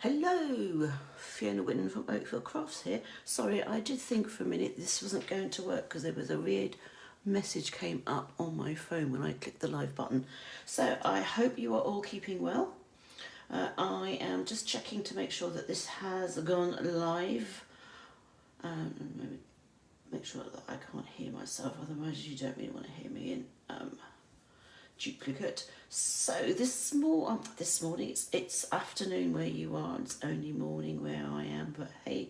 Hello, Fiona Whitten from Oakville Crafts here. Sorry, I did think for a minute this wasn't going to work because there was a weird message came up on my phone when I clicked the live button. So I hope you are all keeping well. I am just checking to make sure that this has gone live. Make sure that I can't hear myself, otherwise you don't really want to hear me in duplicate. So this morning, it's afternoon where you are, and it's only morning where I am, but hey,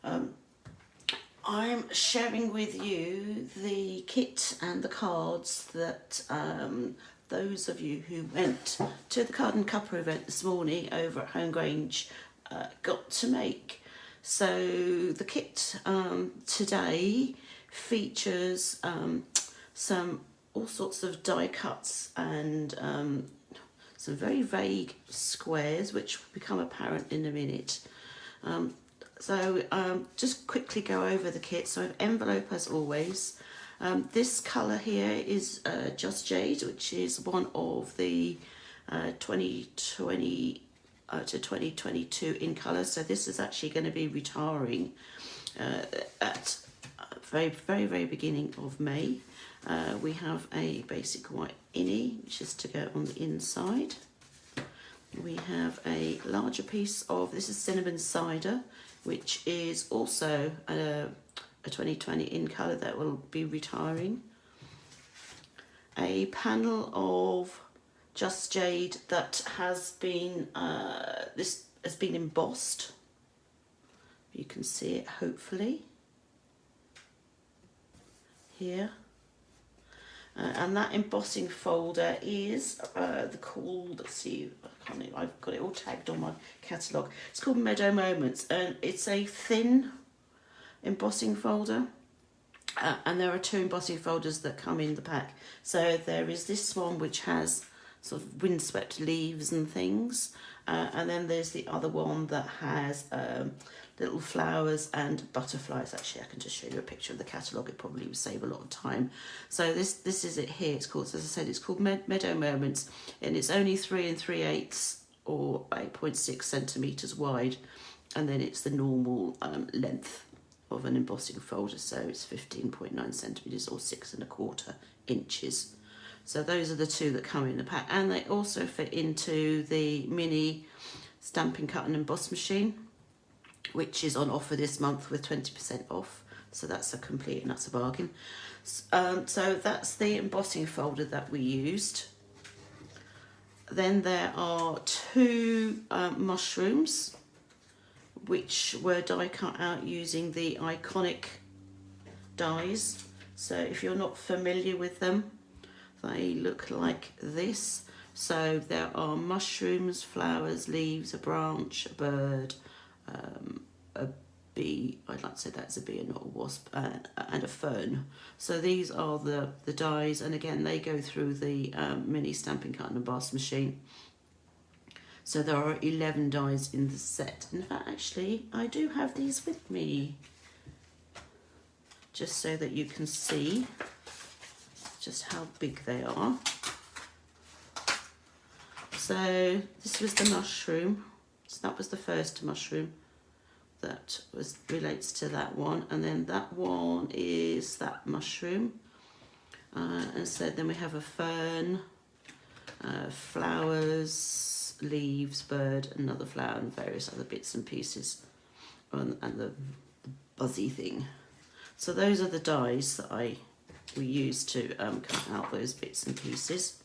I'm sharing with you the kit and the cards that those of you who went to the Card A Cuppa event this morning over at Home Grange got to make. So the kit today features some all sorts of die cuts and some very vague squares, which will become apparent in a minute. Just quickly go over the kit. So an envelope as always. This colour here is Just Jade, which is one of the 2020 to 2022 in colour. So this is actually going to be retiring at very beginning of May. We have a basic white innie, which is to go on the inside. We have a larger piece of, this is Cinnamon Cider, which is also a 2020 in colour that will be retiring. A panel of Just Jade that has been, this has been embossed. You can see it hopefully here. And that embossing folder is called, let's see, I've got it all tagged on my catalogue. It's called Meadow Moments, and it's a thin embossing folder. And there are two embossing folders that come in the pack. So there is this one which has sort of windswept leaves and things. And then there's the other one that has little flowers and butterflies. Actually, I can just show you a picture of the catalogue. It probably would save a lot of time. So this is it here. It's called, as I said, it's called Meadow Moments, and it's only 3 3/8 or 8.6 centimetres wide, and then it's the normal length of an embossing folder. So it's 15.9 centimetres or 6 1/4 inches. So those are the two that come in the pack, and they also fit into the mini Stampin' Cut and Emboss machine, which is on offer this month with 20% off. So that's a complete, and that's a bargain. So that's the embossing folder that we used. Then there are two mushrooms, which were die cut out using the iconic dies. So if you're not familiar with them, they look like this. So there are mushrooms, flowers, leaves, a branch, a bird, a bee, I'd like to say that's a bee and not a wasp, and a fern. So these are the dies, and again they go through the mini Stampin' Cut and Emboss machine. So there are 11 dies in the set. In fact, actually, I do have these with me, just so that you can see just how big they are. So this was the mushroom. So that was the first mushroom that relates to that one, and then that one is that mushroom. And so then we have a fern, flowers, leaves, bird, another flower, and various other bits and pieces, and the buzzy thing. So those are the dies that we used to cut out those bits and pieces.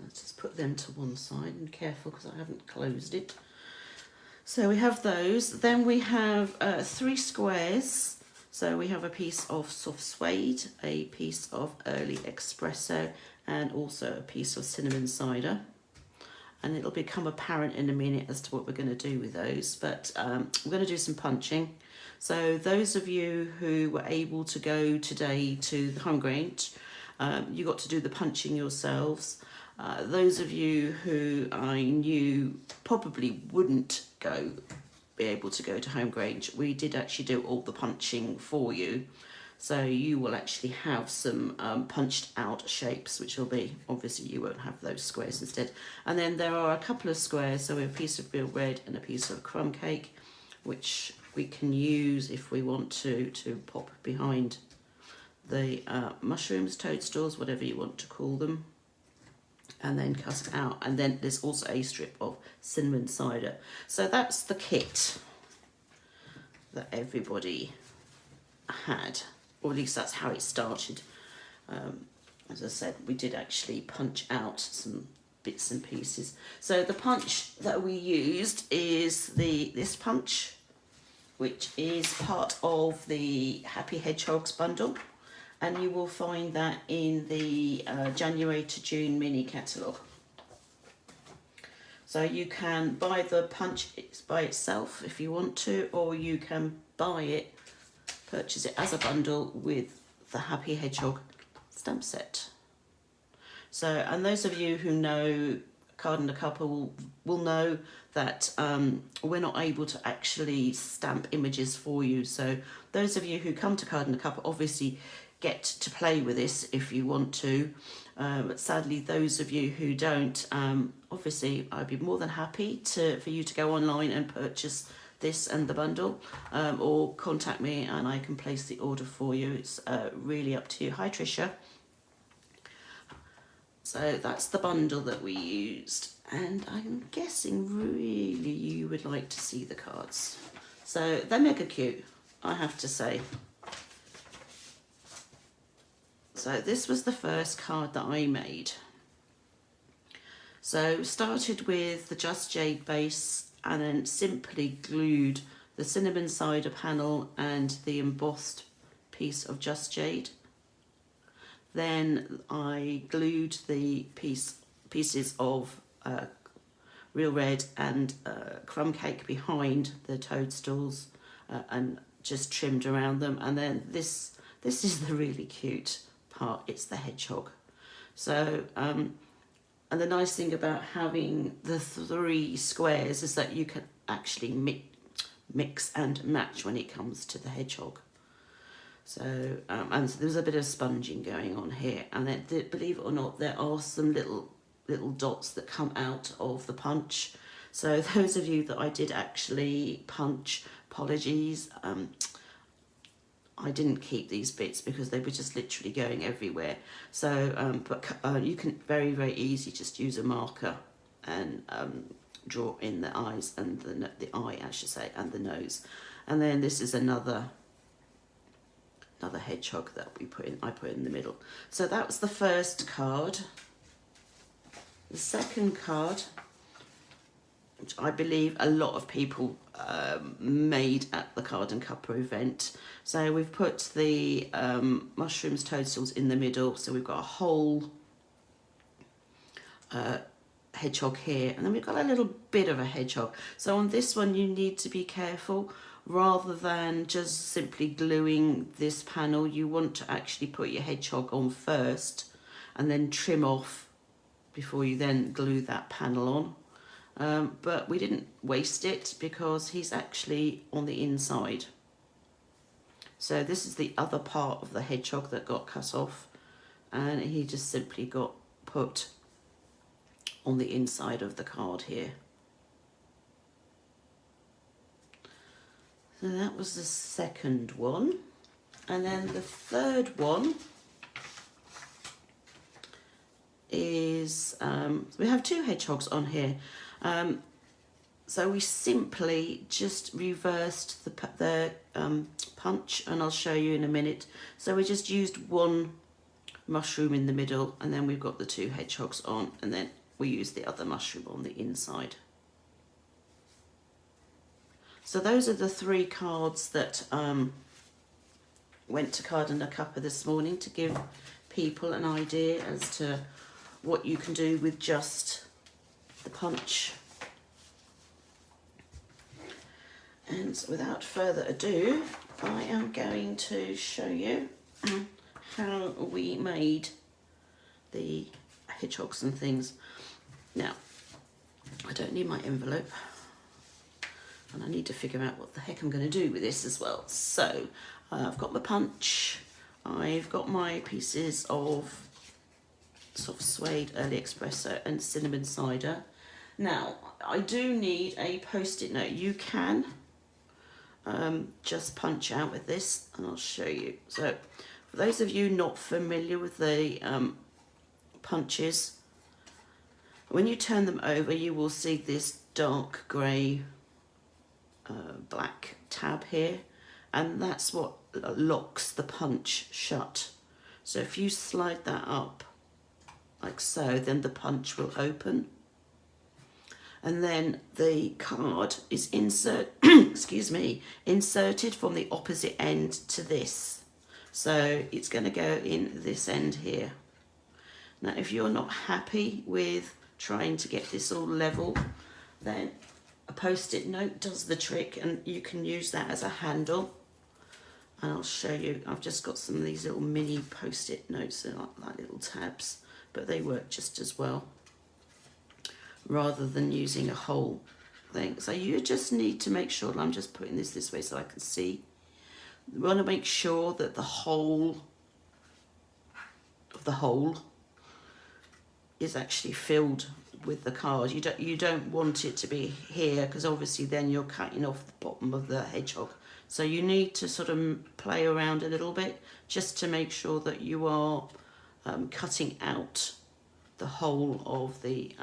Let's just put them to one side, and careful because I haven't closed it. So we have those. Then we have 3 squares. So we have a piece of soft suede, a piece of early espresso, and also a piece of cinnamon cider. And it'll become apparent in a minute as to what we're going to do with those. But we're going to do some punching. So those of you who were able to go today to the Home Grange, you got to do the punching yourselves. Those of you who I knew probably wouldn't be able to go to Home Grange, we did actually do all the punching for you. So you will actually have some punched out shapes, which will be, obviously you won't have those squares instead. And then there are a couple of squares, so we have a piece of real red and a piece of crumb cake, which we can use if we want to pop behind the mushrooms, toadstools, whatever you want to call them, and then cut it out. And then there's also a strip of cinnamon cider. So that's the kit that everybody had, or at least that's how it started. As I said, we did actually punch out some bits and pieces. So the punch that we used is this punch, which is part of the Happy Hedgehogs bundle, and you will find that in the January to June mini catalogue. So you can buy the punch by itself if you want to, or you can buy it, purchase it as a bundle with the Happy Hedgehog stamp set. So, and those of you who know Card A Cuppa will know that we're not able to actually stamp images for you. So those of you who come to Card A Cuppa obviously get to play with this if you want to. But sadly, those of you who don't, obviously I'd be more than happy for you to go online and purchase this and the bundle, or contact me and I can place the order for you. It's really up to you. Hi Tricia. So that's the bundle that we used, and I'm guessing really you would like to see the cards. So they're mega cute, I have to say. So this was the first card that I made. So started with the Just Jade base and then simply glued the cinnamon cider panel and the embossed piece of Just Jade. Then I glued the pieces of real red and crumb cake behind the toadstools and just trimmed around them. And then this is the really cute part. It's the hedgehog. So and the nice thing about having the 3 squares is that you can actually mix and match when it comes to the hedgehog. So and so there's a bit of sponging going on here, and then believe it or not, there are some little dots that come out of the punch. So those of you that I did actually punch, apologies. I didn't keep these bits because they were just literally going everywhere. So but you can very easy just use a marker and draw in the eyes and the eye, I should say, and the nose. And then this is another hedgehog that I put in the middle. So that was the first card. The second card, which I believe a lot of people made at the Card A Cuppa event. So we've put the mushrooms, toadstools in the middle. So we've got a whole hedgehog here, and then we've got a little bit of a hedgehog. So on this one you need to be careful. Rather than just simply gluing this panel, you want to actually put your hedgehog on first and then trim off before you then glue that panel on. But we didn't waste it because he's actually on the inside. So this is the other part of the hedgehog that got cut off, and he just simply got put on the inside of the card here. So that was the second one. And then the third one is, we have 2 hedgehogs on here. So we simply just reversed the punch, and I'll show you in a minute. So we just used 1 mushroom in the middle, and then we've got the 2 hedgehogs on, and then we used the other mushroom on the inside. So those are the 3 cards that went to Card A Cuppa this morning to give people an idea as to what you can do with just the punch. And so without further ado, I am going to show you how we made the hedgehogs and things. Now, I don't need my envelope. And I need to figure out what the heck I'm going to do with this as well. So I've got my punch, I've got my pieces of soft suede early espresso and cinnamon cider. Now I do need a post-it note. You can just punch out with this and I'll show you. So for those of you not familiar with the punches, when you turn them over you will see this dark grey black tab here, and that's what locks the punch shut. So if you slide that up like so, then the punch will open, and then the card is excuse me, inserted from the opposite end to this. So it's going to go in this end here. Now if you're not happy with trying to get this all level, then a post-it note does the trick, and you can use that as a handle. And I'll show you, I've just got some of these little mini post-it notes, they're like little tabs, but they work just as well, rather than using a whole thing. So you just need to make sure, and I'm just putting this way so I can see, you want to make sure that the whole of the hole is actually filled with the card. You don't want it to be here, because obviously then you're cutting off the bottom of the hedgehog. So you need to sort of play around a little bit just to make sure that you are cutting out the whole of the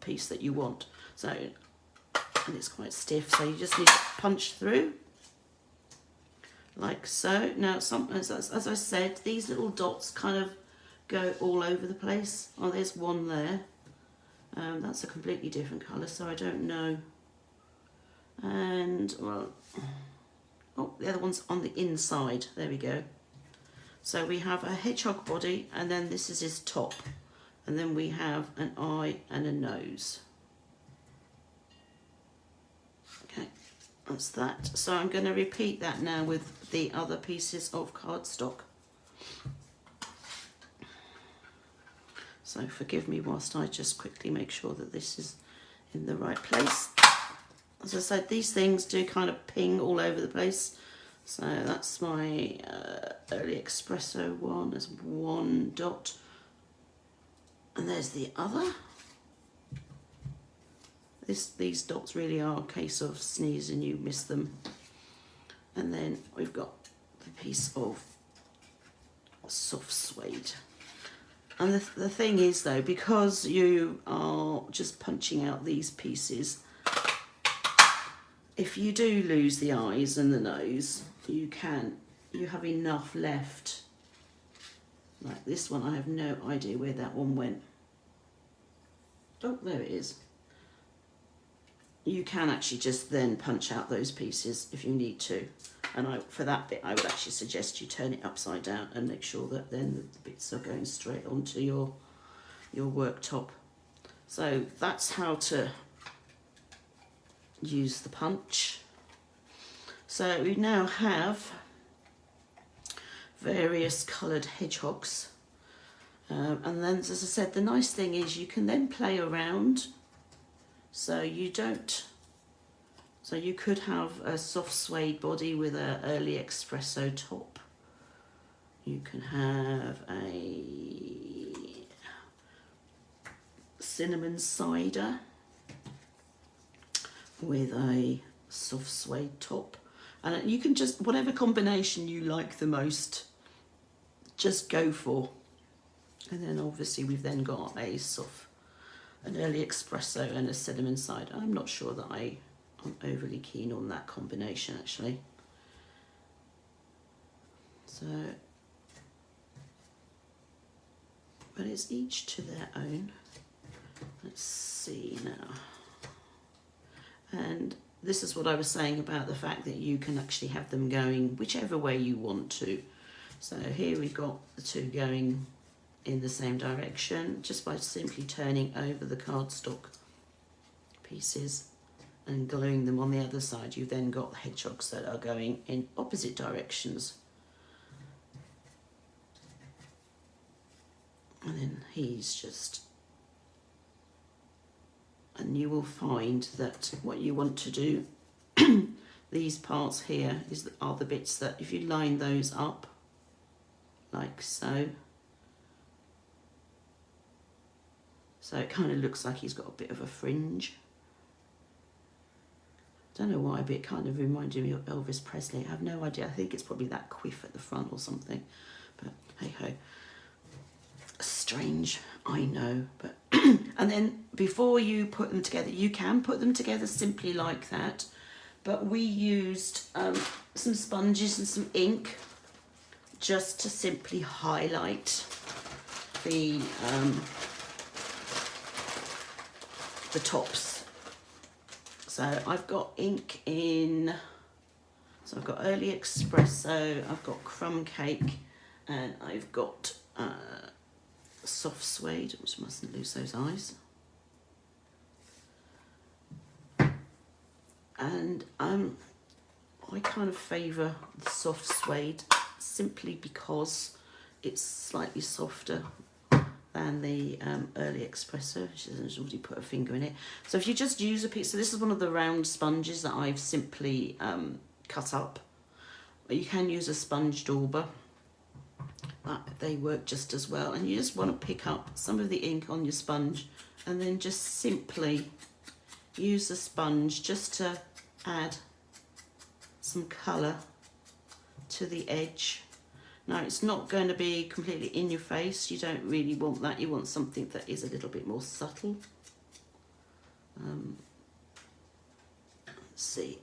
piece that you want. So, and it's quite stiff, so you just need to punch through like so. Now as I said, these little dots kind of go all over the place. Oh, there's one there. That's a completely different colour, so I don't know. And, well, oh, the other one's on the inside. There we go. So we have a hedgehog body, and then this is his top. And then we have an eye and a nose. Okay, that's that. So I'm going to repeat that now with the other pieces of cardstock. So forgive me whilst I just quickly make sure that this is in the right place. As I said, these things do kind of ping all over the place. So that's my early espresso one. There's one dot. And there's the other. These dots really are a case of sneeze and you miss them. And then we've got the piece of soft suede. And the thing is though, because you are just punching out these pieces, if you do lose the eyes and the nose, you have enough left. Like this one, I have no idea where that one went. Oh, there it is. You can actually just then punch out those pieces if you need to. And for that bit, I would actually suggest you turn it upside down and make sure that then the bits are going straight onto your worktop. So that's how to use the punch. So we now have various coloured hedgehogs. And then, as I said, the nice thing is you can then play around. So you could have a soft suede body with an early espresso top. You can have a cinnamon cider with a soft suede top. And you can just, whatever combination you like the most, just go for. And then obviously we've then got an early espresso and a cinnamon cider. I'm not sure that I'm overly keen on that combination actually. So, but it's each to their own. Let's see now. And this is what I was saying about the fact that you can actually have them going whichever way you want to. So here we've got the two going in the same direction just by simply turning over the cardstock pieces and gluing them on the other side. You've then got the hedgehogs that are going in opposite directions. And then he's just, and you will find that what you want to do these parts here are the bits that if you line those up like so, so it kind of looks like he's got a bit of a fringe. Don't know why, but it kind of reminded me of Elvis Presley. I have no idea. I think it's probably that quiff at the front or something, but hey ho. Strange, I know, but and then before you put them together, you can put them together simply like that, but we used some sponges and some ink just to simply highlight the tops. So I've got ink in, so I've got early espresso, I've got crumb cake, and I've got soft suede, which mustn't lose those eyes. And I kind of favour the soft suede simply because it's slightly softer than the early espresso. She hasn't already put a finger in it. So if you just use a piece, so this is one of the round sponges that I've simply cut up. You can use a sponge dauber. They work just as well, and you just want to pick up some of the ink on your sponge and then just simply use the sponge just to add some colour to the edge. Now it's not going to be completely in your face, you don't really want that, you want something that is a little bit more subtle. Let's see,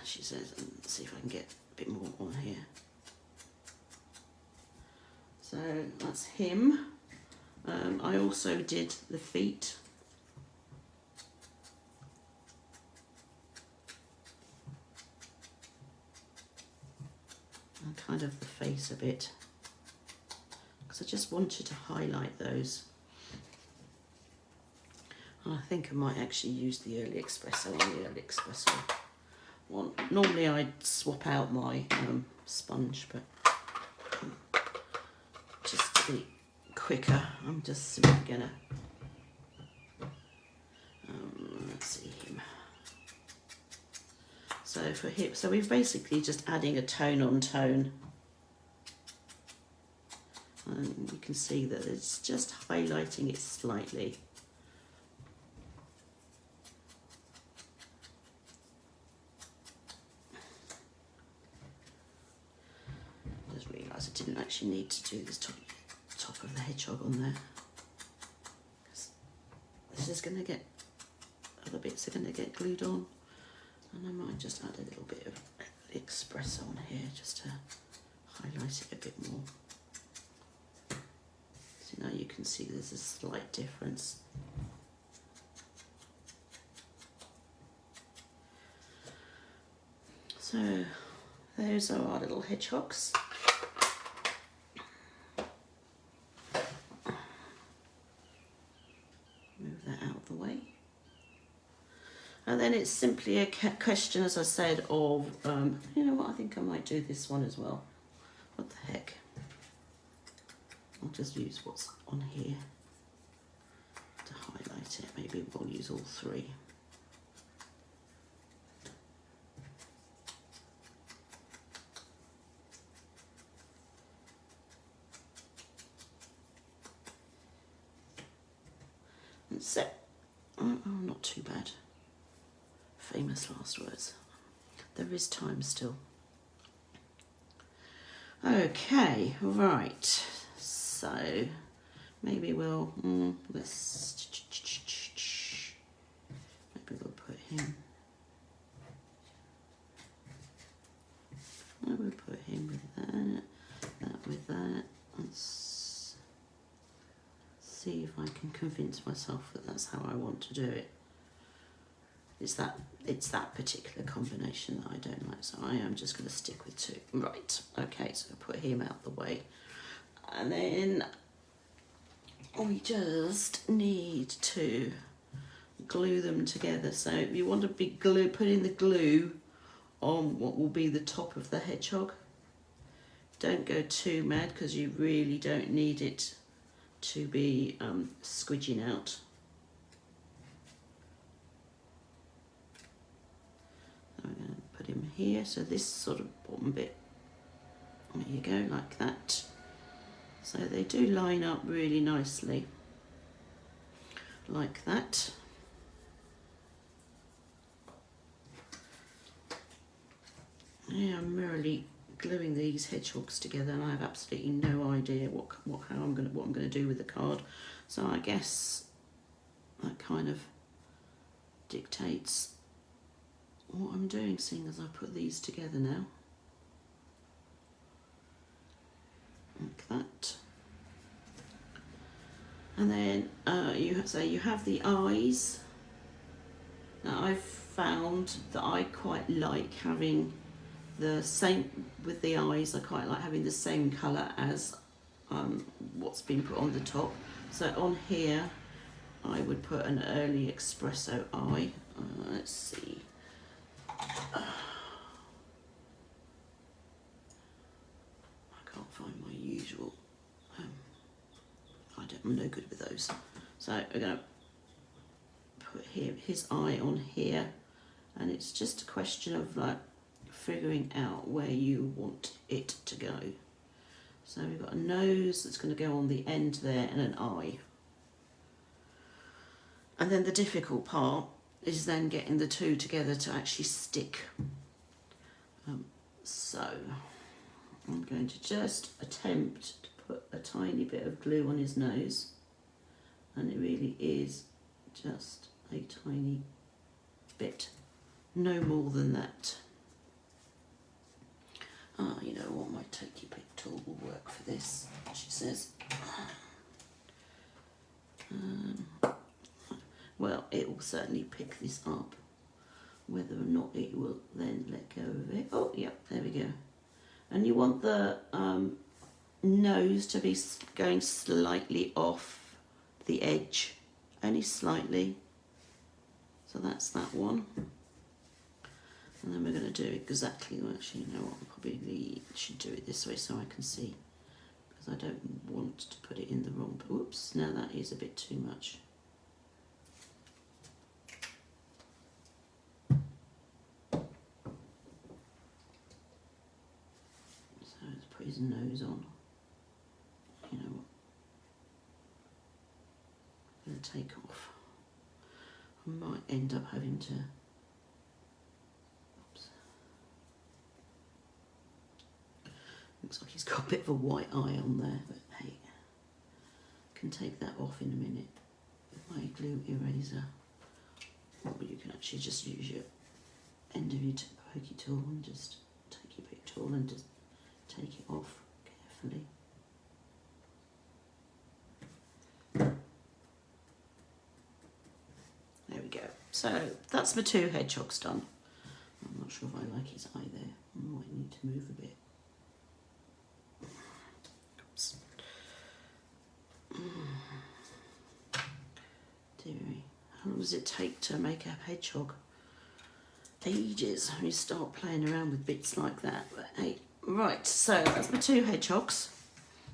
she says, let's see if I can get a bit more on here. So that's him. I also did the feet. And kind of the face a bit, because I just wanted to highlight those. And I think I might actually use the early espresso on the early espresso one. Normally I'd swap out my sponge, but just to be quicker, I'm just simply gonna, let's see him. So for him, so we're basically just adding a tone on tone. And you can see that it's just highlighting it slightly. Just realised I didn't actually need to do this top of the hedgehog on there. This is going to get, other bits are going to get glued on. And I might just add a little bit of espresso on here just to highlight it a bit more. So now you can see there's a slight difference. So those are our little hedgehogs. Move that out of the way. And then it's simply a question, as I said, of, you know what, I think I might do this one as well. What the heck? I'll just use what's on here to highlight it. Maybe we'll use all three. That's it. Oh, not too bad. Famous last words. There is time still. Okay, right. So maybe we'll maybe we'll put him. I will put him with that with that. Let's see if I can convince myself that that's how I want to do it. It's that particular combination that I don't like, so I am just going to stick with two. Right, okay, so put him out the way. And then we just need to glue them together. So you want to be putting the glue on what will be the top of the hedgehog. Don't go too mad because you really don't need it to be squidging out. I'm going here, so this sort of bottom bit, there you go, like that. So they do line up really nicely, like that. Yeah, I'm merrily gluing these hedgehogs together, and I have absolutely no idea what I'm gonna do with the card. So I guess that kind of dictates what I'm doing, seeing as I put these together now, like that. And then you have the eyes. Now I've found that I quite like having the same with the eyes. I quite like having the same colour as what's been put on the top. So on here I would put an early espresso eye. Let's see. I can't find my usual. I'm no good with those. So we're going to put his eye on here, and it's just a question of like figuring out where you want it to go. So we've got a nose that's going to go on the end there, and an eye. And then the difficult part is then getting the two together to actually stick. So I'm going to just attempt to put a tiny bit of glue on his nose, and it really is just a tiny bit, no more than that. You know what, my take your pick tool will work for this, she says. Well, it will certainly pick this up. Whether or not it will then let go of it. Oh, yep, there we go. And you want the nose to be going slightly off the edge, only slightly. So that's that one. And then we're going to do exactly, well, actually, you know what, I probably should do it this way so I can see, because I don't want to put it in the wrong, whoops, now that is a bit too much. So let's put his nose on. You know what, I'm going to take off. I might end up having to, looks like he's got a bit of a white eye on there, but hey, I can take that off in a minute with my glue eraser. Or you can actually just use your end of your pokey tool and just take your big tool and just take it off carefully. There we go. So that's my two hedgehogs done. I'm not sure if I like his eye there. I might need to move a bit. Oops. Dearie, how long does it take to make a hedgehog? Ages. We start playing around with bits like that. But hey, right, so that's my two hedgehogs.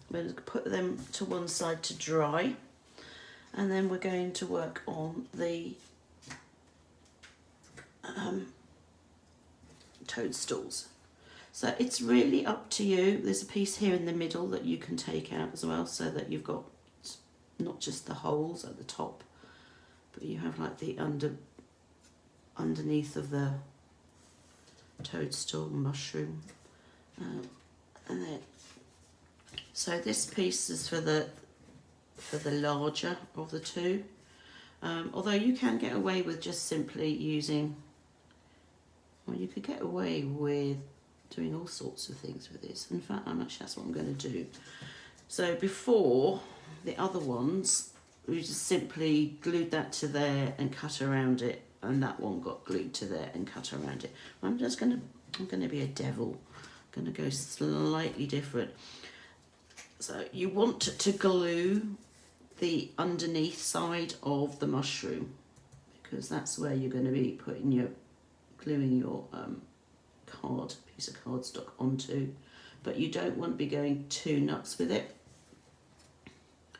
I'm going to put them to one side to dry, and then we're going to work on the toadstools. So it's really up to you. There's a piece here in the middle that you can take out as well, so that you've got not just the holes at the top, but you have like the underneath of the toadstool mushroom. And then, so this piece is for the larger of the two. Although you can get away with just simply using, well, you could get away with doing all sorts of things with this. In fact, that's what I'm going to do. So before, the other ones, we just simply glued that to there and cut around it, and that one got glued to there and cut around it. I'm going to be a devil. I'm going to go slightly different. So you want to glue the underneath side of the mushroom, because that's where you're going to be gluing your piece of cardstock onto, but you don't want to be going too nuts with it,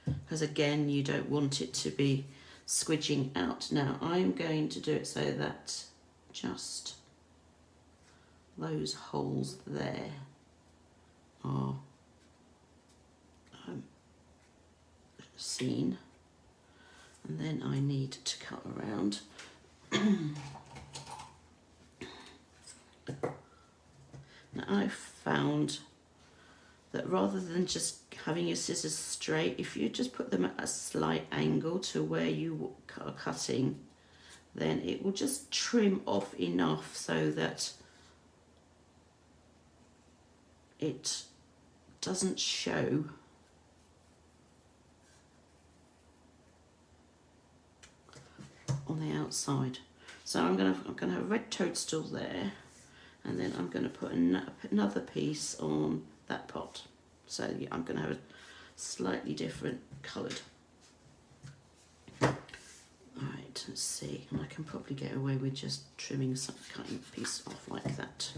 because again you don't want it to be squidging out. Now I'm going to do it so that just those holes there are seen, and then I need to cut around. Now I've found that rather than just having your scissors straight, if you just put them at a slight angle to where you are cutting, then it will just trim off enough so that it doesn't show on the outside. So I'm gonna have a red toadstool there, and then I'm gonna put another piece on that pot. So yeah, I'm gonna have a slightly different coloured. Alright, let's see. And I can probably get away with just trimming some, cutting a piece off like that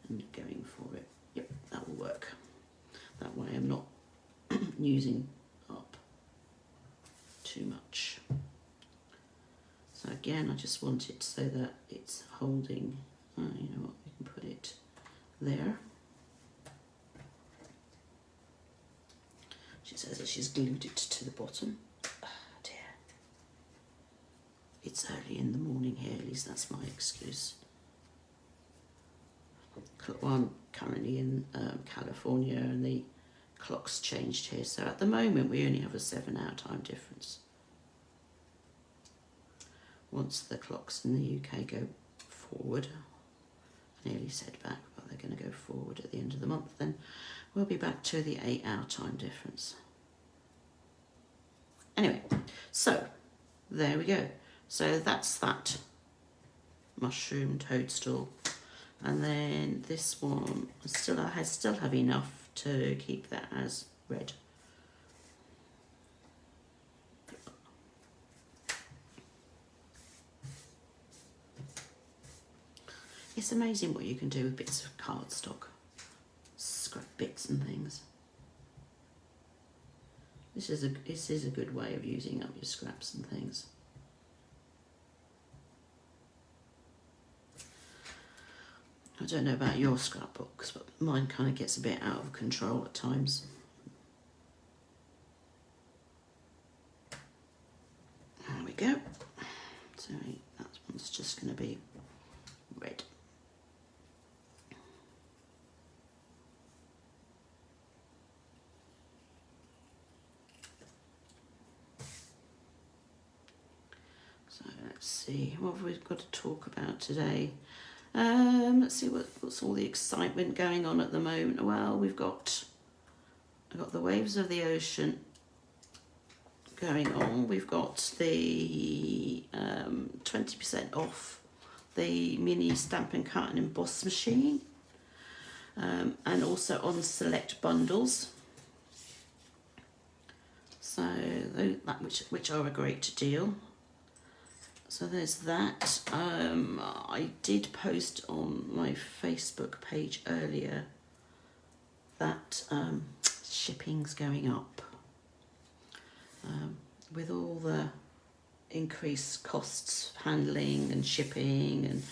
and going for it. Yep, that will work. That way I'm not using up too much. So again, I just want it so that it's holding, you know what, we can put it there. She says that she's glued it to the bottom. Oh dear. It's early in the morning here, at least that's my excuse. Well, I'm currently in California and the clock's changed here, so at the moment we only have a 7-hour time difference. Once the clocks in the UK go forward, I nearly said back, but they're going to go forward at the end of the month, then we'll be back to the 8-hour time difference. Anyway, so there we go. So that's that mushroom toadstool. And then this one, I still have enough to keep that as red. It's amazing what you can do with bits of cardstock, scrap bits and things. This is a good way of using up your scraps and things. I don't know about your scrapbooks, but mine kind of gets a bit out of control at times. There we go. So that one's just going to be red. So let's see, what have we got to talk about today? Let's see what's all the excitement going on at the moment. Well, I've got the waves of the ocean going on. We've got the 20% off the mini Stampin' Cut and Emboss machine, and also on select bundles. So which are a great deal. So there's that. I did post on my Facebook page earlier that shipping's going up. With all the increased costs of handling and shipping and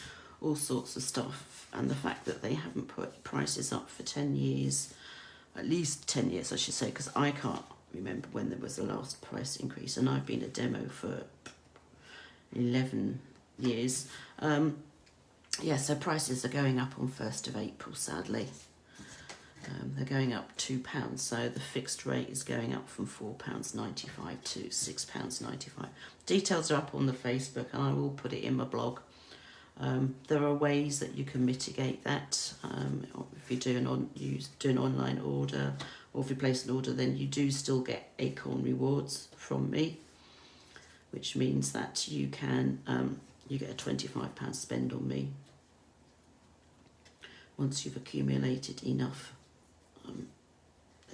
all sorts of stuff, and the fact that they haven't put prices up for 10 years, at least 10 years I should say, because I can't remember when there was the last price increase, and I've been a demo for 11 years. Yeah, so prices are going up on 1st of April, sadly. They're going up £2, so the fixed rate is going up from £4.95 to £6.95. Details are up on the Facebook, and I will put it in my blog. There are ways that you can mitigate that. If you do an online order, or if you place an order, then you do still get Acorn rewards from me, which means that you can you get a £25 spend on me once you've accumulated enough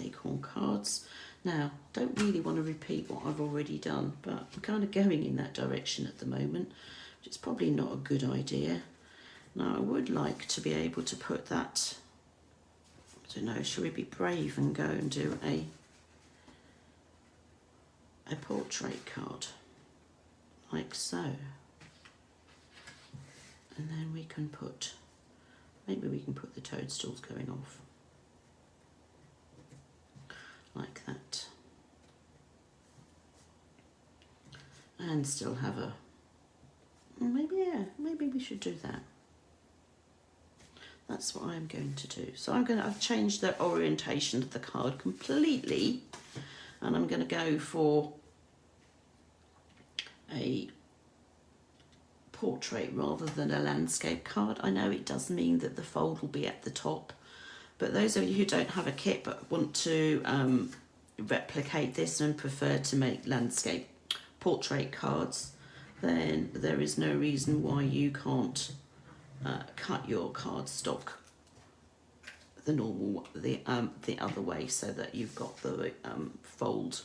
Acorn cards. Now, don't really want to repeat what I've already done, but I'm kind of going in that direction at the moment, which is probably not a good idea. Now, I would like to be able to put that, I don't know, shall we be brave and go and do a portrait card, like so. And then we can put Maybe we can put the toadstools going off like that, and still have a, maybe, yeah, maybe we should do that. That's what I'm going to do. So I've changed the orientation of the card completely, and I'm going to go for a portrait rather than a landscape card. I know it does mean that the fold will be at the top, but those of you who don't have a kit but want to replicate this and prefer to make landscape portrait cards, then there is no reason why you can't cut your cardstock the normal, the other way, so that you've got the fold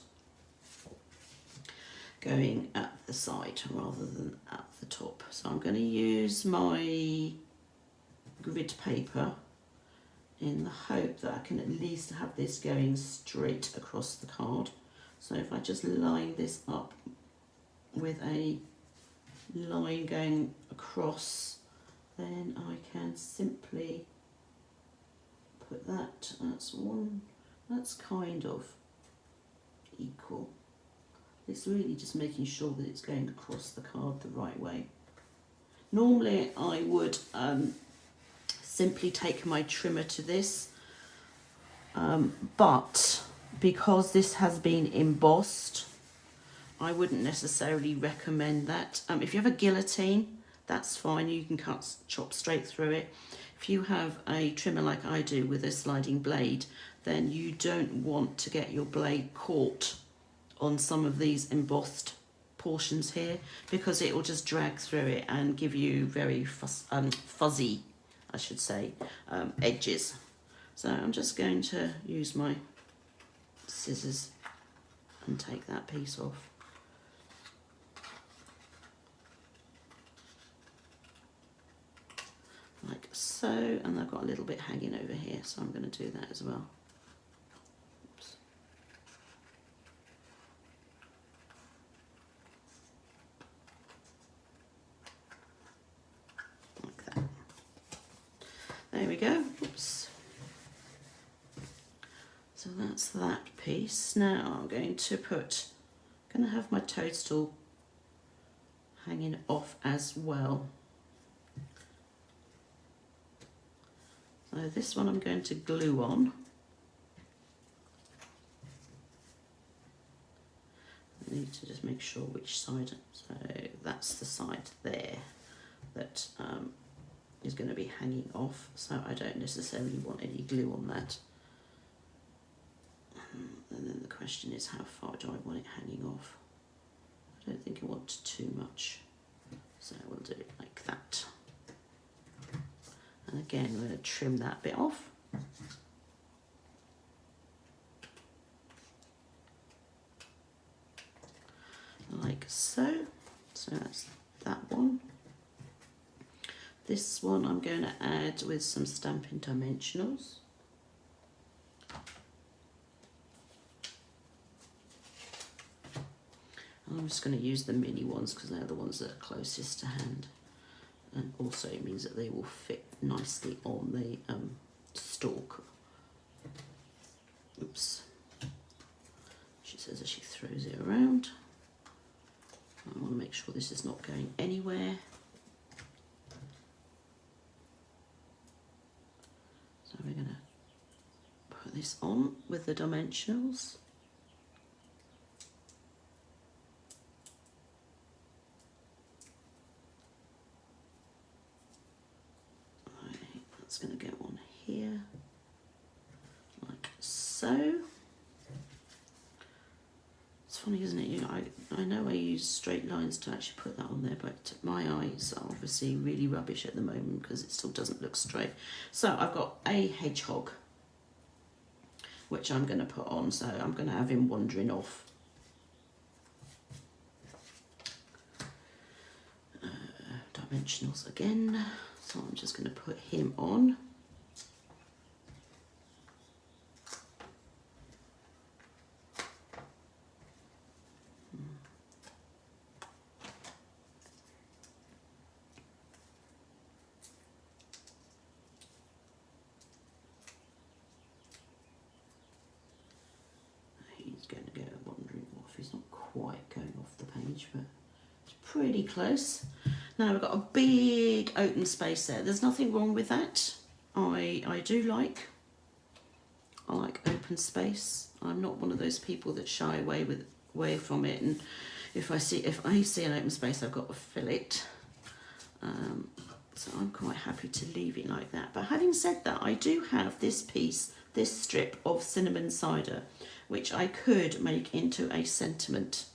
going at the side rather than at the top. So I'm going to use my grid paper in the hope that I can at least have this going straight across the card. So if I just line this up with a line going across, then I can simply put that, that's one, that's kind of equal. It's really just making sure that it's going across the card the right way. Normally I would simply take my trimmer to this, but because this has been embossed, I wouldn't necessarily recommend that. If you have a guillotine, that's fine, you can chop straight through it. If you have a trimmer like I do with a sliding blade, then you don't want to get your blade caught on some of these embossed portions here, because it will just drag through it and give you very fuzzy, I should say, edges. So I'm just going to use my scissors and take that piece off. Like so, and I've got a little bit hanging over here, so I'm going to do that as well. Oops. Like that. There we go. Oops. So that's that piece. Now I'm going to have my toadstool hanging off as well. So this one I'm going to glue on. I need to just make sure which side. So that's the side there that is going to be hanging off. So I don't necessarily want any glue on that. And then the question is, how far do I want it hanging off? I don't think I want too much. So we'll do it like that. And again, we're going to trim that bit off. Like so. So that's that one. This one I'm going to add with some Stampin' Dimensionals. I'm just going to use the mini ones because they're the ones that are closest to hand. And also it means that they will fit nicely on the stalk. Oops. She says as she throws it around. I want to make sure this is not going anywhere. So we're going to put this on with the dimensionals. It's going to go on here, like so. It's funny, isn't it? You know, I know I use straight lines to actually put that on there, but my eyes are obviously really rubbish at the moment because it still doesn't look straight. So I've got a hedgehog, which I'm going to put on, so I'm going to have him wandering off. Dimensionals again. So I'm just going to put him on. quite going off the page, but it's pretty close. Now we've got a big open space there. There's nothing wrong with that. I do like. I like open space. I'm not one of those people that shy away from it. And if I see an open space, I've got to fill it. So I'm quite happy to leave it like that. But having said that, I do have this piece, this strip of cinnamon cider, which I could make into a sentiment.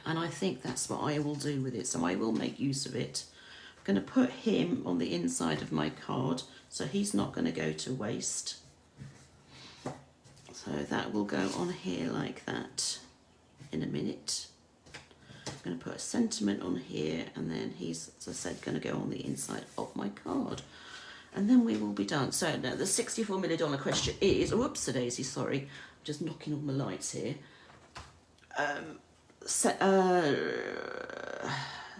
And I think that's what I will do with it. So I will make use of it. I'm going to put him on the inside of my card, so he's not going to go to waste. So that will go on here like that in a minute. I'm going to put a sentiment on here, and then he's, as I said, going to go on the inside of my card. And then we will be done. So now the $64 million question is, oh, whoops-a-daisy, sorry. I'm just knocking on the lights here.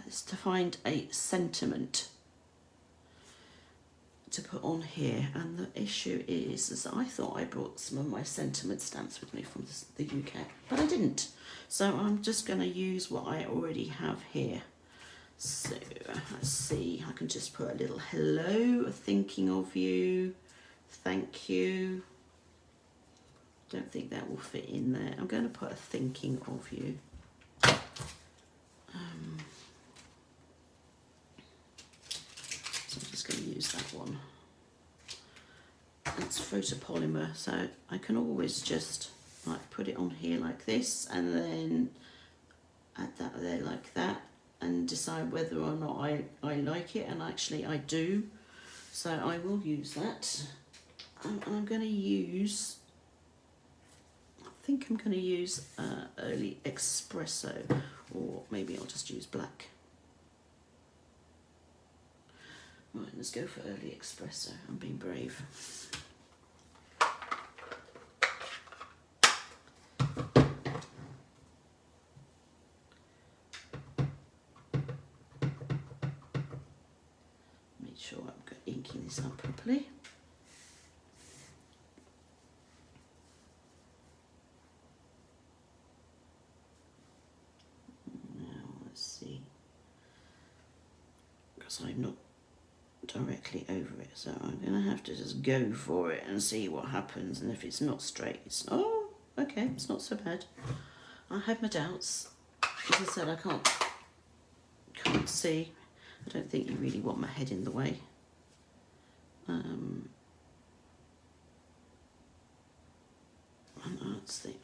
Is to find a sentiment to put on here, and the issue is I thought I brought some of my sentiment stamps with me from the UK, but I didn't. So I'm just going to use what I already have here. So let's see, I can just put a little hello, thinking of you, thank you. Don't think that will fit in there. I'm going to put a thinking of you. So I'm just going to use that one. It's photopolymer, so I can always just like put it on here like this, and then add that there like that, and decide whether or not I like it, and actually I do. So I will use that. I'm going to use, I think I'm going to use early espresso, or maybe I'll just use black. Right, let's go for early espresso. I'm being brave. Make sure I'm inking this up properly. Now let's see, because I'm not directly over it, so I'm going to have to just go for it and see what happens. And if it's not straight, it's, oh, okay, it's not so bad. I have my doubts. As I said, I can't see. I don't think you really want my head in the way.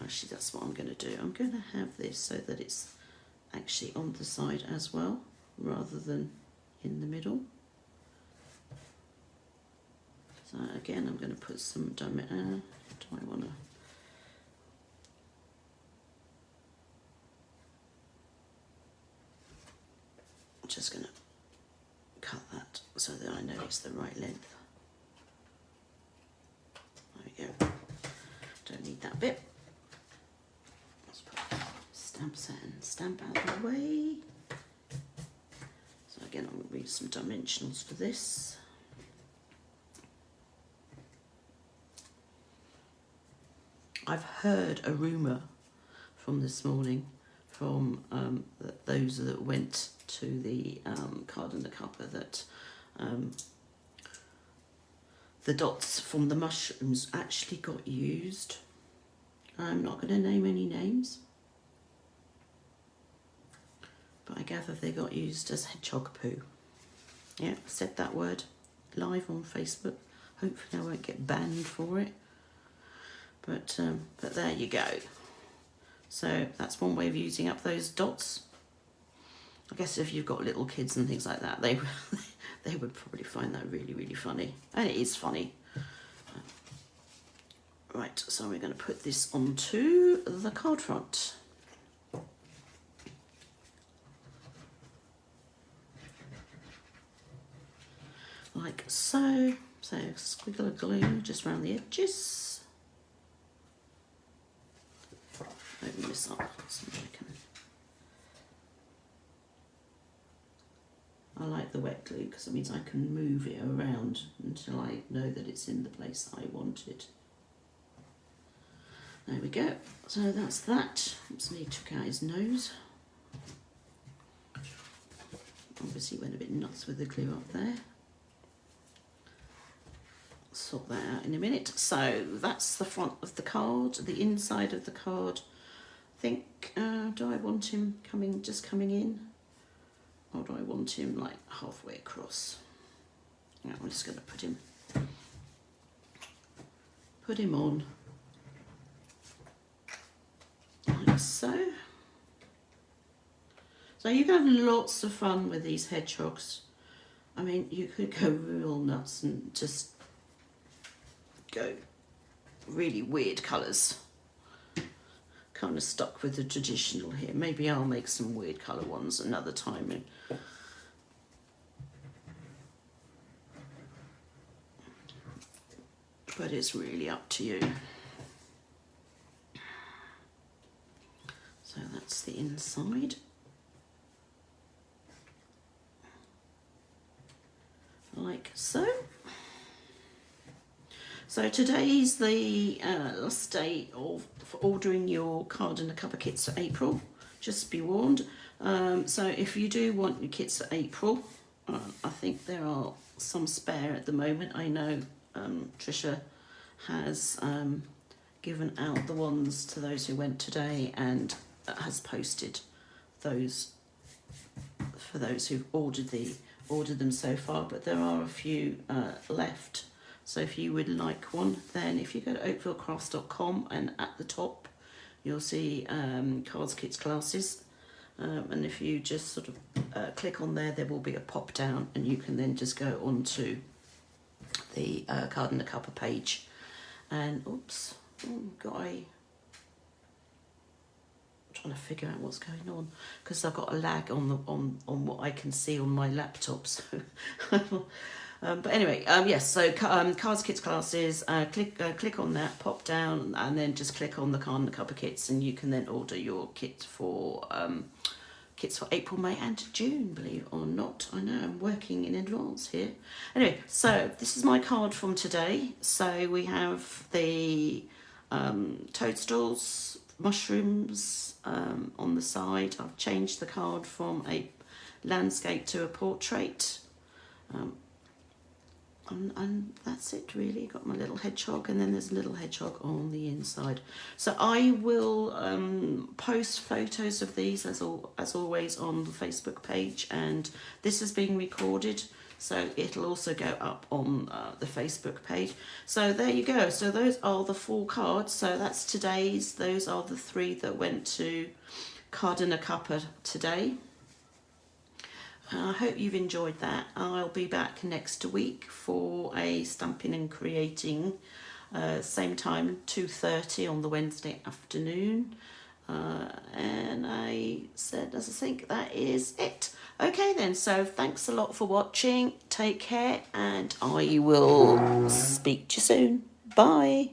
Actually, that's what I'm going to do. I'm going to have this so that it's actually on the side as well, rather than in the middle. So again, I'm going to put some do I want to? I'm just going to cut that so that I know it's the right length. There we go. Don't need that bit. Let's put stamp set and stamp out of the way. So again, I'm going to use some dimensionals for this. I've heard a rumour from this morning from those that went to the Card A Cuppa that the dots from the mushrooms actually got used. I'm not going to name any names, but I gather they got used as hedgehog poo. Yeah, I said that word live on Facebook. Hopefully I won't get banned for it. But there you go. So that's one way of using up those dots. I guess if you've got little kids and things like that, they would probably find that really, really funny. And it is funny. Right, so we're going to put this onto the card front. Like so. So squiggle of glue just around the edges. Open this up so I like the wet glue because it means I can move it around until I know that it's in the place I want it. There we go. So that's that. Oops, he took out his nose. Obviously went a bit nuts with the glue up there. Sort that out in a minute. So that's the front of the card. The inside of the card, I think, do I want him just coming in? Or do I want him like halfway across? Yeah, I'm just going to put him on like so. So you can have lots of fun with these hedgehogs. I mean, you could go real nuts and just go really weird colours. Kind of stuck with the traditional here. Maybe I'll make some weird colour ones another time. But it's really up to you. So that's the inside. Like so. So today's the last day for ordering your Card A Cuppa kits for April. Just be warned. So if you do want your kits for April, I think there are some spare at the moment. I know Trisha has given out the ones to those who went today and has posted those for those who've ordered them so far, but there are a few left. So if you would like one, then if you go to oakvillecrafts.com and at the top you'll see cards, kits, classes, and if you just sort of click on there, there will be a pop down and you can then just go on to the Card A Cuppa page. And oops, I'm trying to figure out what's going on because I've got a lag on what I can see on my laptop. So, but anyway, yes. So cards, kits, classes. Click on that, pop down, and then just click on the Card A Cuppa kits, and you can then order your kit for April, May, and June. Believe it or not, I know I'm working in advance here. Anyway, so this is my card from today. So we have the Toadstools, mushrooms on the side. I've changed the card from a landscape to a portrait, and that's it really. Got my little hedgehog, and then there's a little hedgehog on the inside. So I will post photos of these as always on the Facebook page, and this is being recorded, so it'll also go up on the Facebook page. So there you go. So those are the 4 cards. So that's today's. Those are the 3 that went to Card A Cuppa today. I hope you've enjoyed that. I'll be back next week for a Stampin' and Creating, same time, 2:30 on the Wednesday afternoon. And I think that is it. Okay then, so thanks a lot for watching. Take care, and I will speak to you soon. Bye.